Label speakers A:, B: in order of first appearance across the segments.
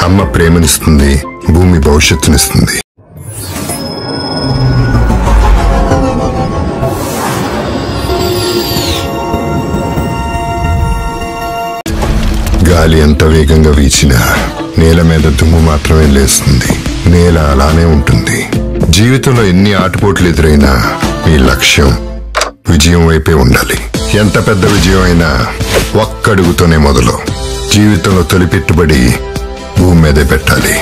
A: అమ్మ ప్రేమనిస్తుంది, భూమి భవిష్యత్తునిస్తుంది. గాలి ఎంత వేగంగా వీచినా నేల మీద దుమ్ము మాత్రమే లేస్తుంది. నేల అలానే ఉంటుంది. జీవితంలో ఎన్ని ఆటుపోట్లు ఎదురైనా మీ లక్ష్యం విజయం వైపే ఉండాలి. ఎంత పెద్ద విజయం అయినా ఒక్కడుగుతోనే మొదలు. జీవితంలో తొలి పెట్టుబడి భూమి మీదే పెట్టాలి.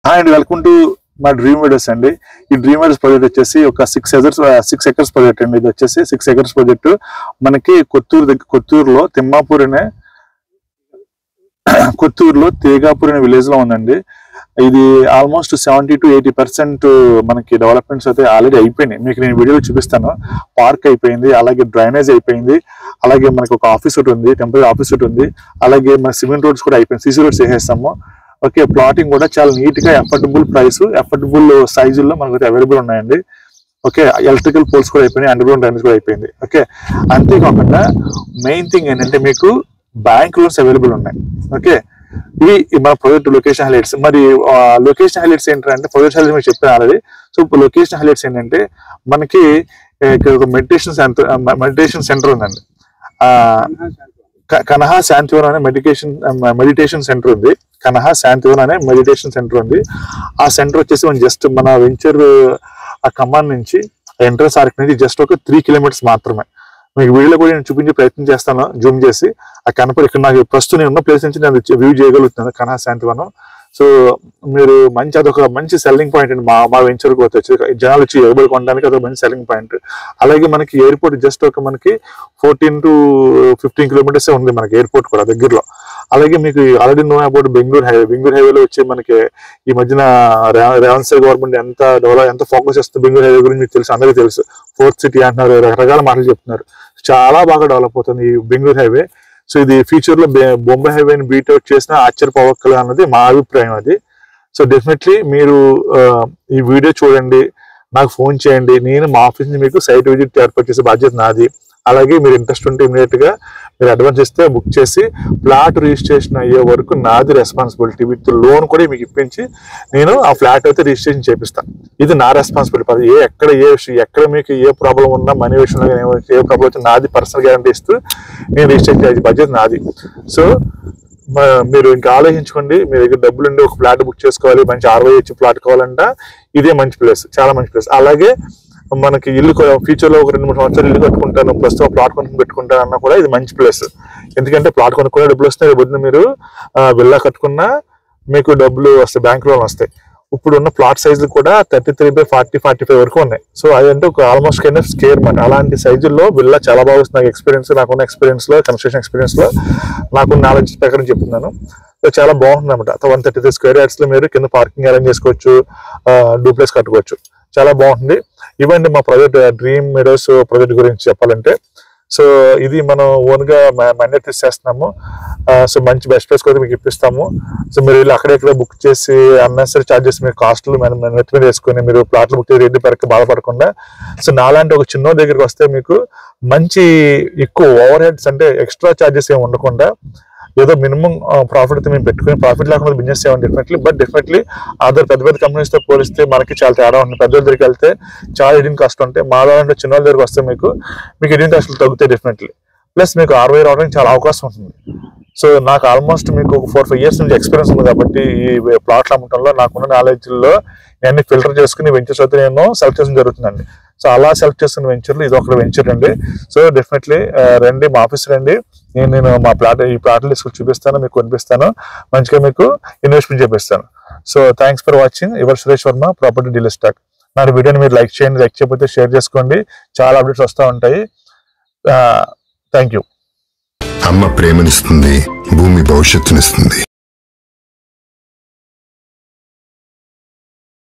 B: హాయ్ అండి, వెల్కమ్ టు మా డ్రీమ్ వీడియోస్ అండి. ఈ డ్రీమ్ వీడియోస్ ప్రాజెక్ట్ వచ్చేసి ఒక 6 ఎకర్స్ ప్రాజెక్ట్ అండి. ఇది వచ్చేసి 6 ఎకర్స్ ప్రాజెక్టు మనకి కొత్తూరులో తిమ్మాపూర్ అనే కొత్తూరులో తేగాపూర్ అనే విలేజ్ లో ఉందండి. ఇది ఆల్మోస్ట్ 70 to 80% మనకి డెవలప్మెంట్స్ అయితే ఆల్రెడీ అయిపోయినాయి. మీకు నేను వీడియోలో చూపిస్తాను. పార్క్ అయిపోయింది, అలాగే డ్రైనేజ్ అయిపోయింది, అలాగే మనకి ఒక ఆఫీస్ ఒకటి ఉంది, టెంపరీ ఆఫీస్ ఒకటి ఉంది, అలాగే మన సిమెంట్ రోడ్స్ కూడా అయిపోయింది, సిసి రోడ్స్ వేసేస్తాము. ఓకే, ప్లాటింగ్ కూడా చాలా నీట్ గా ఎఫర్డబుల్ ప్రైస్, ఎఫర్డబుల్ సైజుల్లో మనకు అవైలబుల్ ఉన్నాయండి. ఓకే, ఎలక్ట్రికల్ పోల్స్ కూడా అయిపోయినాయి, అండర్ గ్రౌండ్ డ్రైనేజ్ కూడా అయిపోయింది. ఓకే, అంతేకాకుండా మెయిన్ థింగ్ ఏంటంటే మీకు బ్యాంక్ లోన్స్ అవైలబుల్ ఉన్నాయి. ఓకే, ఇవి మన ప్రాజెక్ట్ లొకేషన్ హైలైట్స్. మరి లొకేషన్ హైలైట్స్ ఏంటంటే ప్రాజెక్ట్ హైలైట్స్ మీకు చెప్పాను ఆల్రెడీ. సో లొకేషన్ హైలైట్స్ ఏంటంటే మనకి ఇక్కడ ఒక మెడిటేషన్ సెంటర్ ఉందండి. కనహా శాంతివనం అనే మెడిటేషన్ సెంటర్ ఉంది. కనహా శాంతివనం అనే మెడిటేషన్ సెంటర్ ఉంది. ఆ సెంటర్ వచ్చేసి మనం జస్ట్ మన వెంచర్ ఆ కమాండ్ నుంచి ఎంట్రన్స్ ఆర్క్ నుంచి జస్ట్ ఒక 3 kilometers మాత్రమే. మీకు వీడియోలో కూడా నేను చూపించే ప్రయత్నం చేస్తాను, జూమ్ చేసి. ఆ కనపడి ఇక్కడ నాకు ప్రస్తుతం నేను ఉన్న ప్లేస్ నుంచి నేను వ్యూ చేయగలుగుతున్నాను, కనహా శాంతివనం. సో మీరు అదొక మంచి సెల్లింగ్ పాయింట్ అండి. మా వెంచర్కి వచ్చి జనాలు వచ్చి ఎగబడి కొనడానికి అదొక మంచి సెల్లింగ్ పాయింట్. అలాగే మనకి ఎయిర్పోర్ట్ జస్ట్ ఒక మనకి 14 to 15 kilometers ఉంది మనకి ఎయిర్పోర్ట్ కూడా దగ్గరలో. అలాగే మీకు ఆల్రెడీ నో అబౌట్ బెంగళూరు హైవేలో వచ్చి మనకి ఈ మధ్యన రేవంత్ గవర్నమెంట్ ఎంత ఫోకస్ చేస్తుంది బెంగళూరు హైవే గురించి మీకు తెలుసు, అందరికీ తెలుసు. 4th city అంటున్నారు, రకరకాల మాటలు చెప్తున్నారు. చాలా బాగా డెవలప్ అవుతుంది ఈ బెంగళూరు హైవే. సో ఇది ఫ్యూచర్ లో బొంబాయి హైవేని బీట్ అవుట్ చేసిన ఆశ్చర్యపోవక్కలు అన్నది మా అభిప్రాయం అది. సో డెఫినెట్లీ మీరు ఈ వీడియో చూడండి, నాకు ఫోన్ చేయండి. నేను మా ఆఫీస్ నుంచి మీకు సైట్ విజిట్ ఏర్పాటు చేసే బాధ్యత నాది. అలాగే మీరు ఇంట్రెస్ట్ ఉంటే ఇమీడియట్ గా మీరు అడ్వాన్స్ ఇస్తే బుక్ చేసి ఫ్లాట్ రిజిస్ట్రేషన్ అయ్యే వరకు నాది రెస్పాన్సిబిలిటీ. విత్ లోన్ కూడా మీకు ఇప్పించి నేను ఆ ఫ్లాట్ అయితే రిజిస్ట్రేషన్ చేపిస్తాను. ఇది నా రెస్పాన్సిబిలిటీ. ఎక్కడ మీకు ఏ ప్రాబ్లం ఉన్నా, మనీ విషయంలో ఏ ప్రాబ్లం వచ్చి నాది పర్సనల్ గ్యారంటీ ఇస్తూ నేను రిజిస్ట్రేషన్ చేసే బాధ్యత నాది. సో మీరు ఇంకా ఆలోచించుకోండి. మీ దగ్గర డబ్బులు ఉండి ఒక ఫ్లాట్ బుక్ చేసుకోవాలి, మంచి ROH ఫ్లాట్ కావాలంట, ఇదే మంచి ప్లేస్, చాలా మంచి ప్లేస్. అలాగే మనకి ఇల్లు ఫ్యూచర్ లో ఒక 2-3 సంవత్సరాలు ఇల్లు కట్టుకుంటాను, ప్రస్తుతం ప్లాట్ కొనుక్కొని పెట్టుకుంటాను అన్నా కూడా ఇది మంచి ప్లేస్. ఎందుకంటే ప్లాట్ కొనుక్కునే డబ్బులు వస్తాయి, రేపు మీరు విల్లా కట్టుకున్నా మీకు డబ్బులు వస్తాయి, బ్యాంక్ లోన్ వస్తాయి. ఇప్పుడు ఉన్న ప్లాట్ సైజులు కూడా 33/40, 45 వరకు ఉన్నాయి. సో అదంటే ఒక ఆల్మోస్ట్ కైండ్ ఆఫ్ స్కేర్ మాట. అలాంటి సైజుల్లో విల్లా చాలా బాగా వస్తుంది. నాకున్న ఎక్స్పీరియన్స్ లో, కన్స్ట్రక్షన్ ఎక్స్పీరియన్స్ లో నాకున్న నాలెడ్జ్ ప్రకారం చెప్తున్నాను. సో చాలా బాగుంటుంది అనమాట. 133 square yards లో మీరు కింద పార్కింగ్ అరేంజ్ చేసుకోవచ్చు, డూప్లెక్స్ కట్టుకోవచ్చు, చాలా బాగుంటుంది. ఇవ్వండి మా ప్రాజెక్ట్ డ్రీమ్ మీడోస్ ప్రాజెక్ట్ గురించి చెప్పాలంటే. సో ఇది మనం ఓన్ గా మ్యాండేట్ చేస్తున్నాము. సో మంచి బెస్ట్ ప్రైస్ కూడా మీకు ఇప్పిస్తాము. సో మీరు వెళ్ళి అక్కడెక్కడ బుక్ చేసి అన్నెసరీ ఛార్జెస్ మీరు కాస్ట్లు నెట్ మీద వేసుకొని మీరు ప్లాట్లు బుక్ చేసి రెడ్డి పెరక బాధపడకుండా, సో నాలాంటి ఒక చిన్న దగ్గరికి వస్తే మీకు మంచి ఎక్కువ ఓవర్ హెడ్స్ అంటే ఎక్స్ట్రా ఛార్జెస్ ఏమి ఉండకుండా ఏదో మినిమం ప్రాఫిట్ అయితే మేము పెట్టుకుని, ప్రాఫిట్ లేకుండా బిజినెస్ చేయండి డెఫినెట్లీ అదర్ పెద్ద కపెనీస్ తో పోలిస్తే మనకి చాలా తేడా ఉంటుంది. పెద్ద దగ్గరికి వెళ్తే చాలా ఎడిటింగ్ కాస్ట్ ఉంటాయి. మా లాంటి చిన్న దగ్గరికి వస్తే మీకు ఎడిటింగ్ కాస్ట్లు తగ్గుతాయి డెఫినెట్లీ. ప్లస్ మీకు ROI రావడానికి చాలా అవకాశం ఉంటుంది. సో నాకు ఆల్మోస్ట్ మీకు ఒక 4-5 years నుంచి ఎక్స్పీరియన్స్ ఉంది కాబట్టి ఈ ప్లాట్లు అమ్మటంలో నాకున్న నాలెడ్జ్లో నేను ఫిల్టర్ చేసుకుని వెంచర్స్ అయితే నేను సెలెక్ట్ చేయడం జరుగుతుందండి. సో అలా సెలెక్ట్ చేస్తున్న వెంచర్లు ఇది ఒక వెంచర్ అండి. సో డెఫినెట్లీ రండి, మా ఆఫీస్ రండి. నేను మా ఈ ప్లాట్లు తీసుకొని చూపిస్తాను, మీకు కొనిపిస్తాను, మంచిగా మీకు ఇన్వెస్ట్మెంట్ చేపిస్తాను. So thanks for watching. Your Suresh Varma, property dealer stock. నా వీడియోని మీరు లైక్ చేయండి, లైక్ చేయకపోతే షేర్ చేసుకోండి, చాలా అప్డేట్స్ వస్తూ ఉంటాయి. Thank you.
A: అమ్మ ప్రేమనిస్తుంది, భూమి భవిష్యత్తునిస్తుంది.